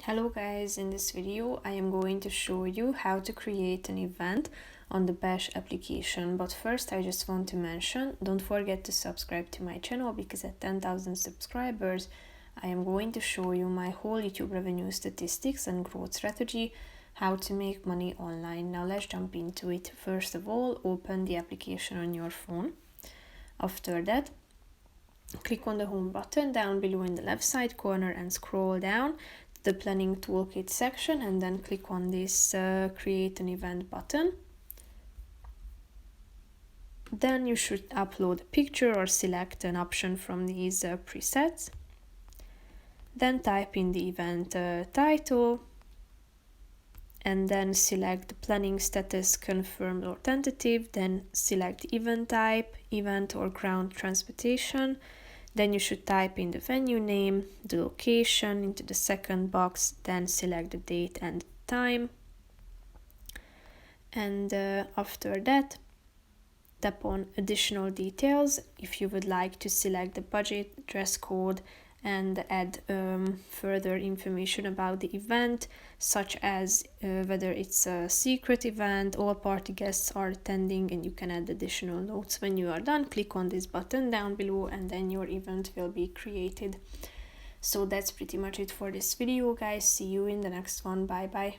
Hello guys, in this video I am going to show you how to create an event on the BACH application. But first I just want to mention, don't forget to subscribe to my channel because at 10,000 subscribers I am going to show you my whole YouTube revenue statistics and growth strategy, how to make money online. Now let's jump into it. First of all, open the application on your phone. After that, click on the home button down below in the left side corner and scroll down to the planning toolkit section, and then click on this create an event button. Then you should upload a picture or select an option from these presets. Then type in the event title and then select the planning status confirmed or tentative. Then select event type, event or ground transportation. Then you should type in the venue name, the location into the second box, then select the date and time. And after that, tap on additional details if you would like to select the budget, dress code, and add further information about the event, such as whether it's a secret event, all party guests are attending, and you can add additional notes. When you are done, click on this button down below and then your event will be created. So that's pretty much it for this video, guys. See you in the next one. Bye bye.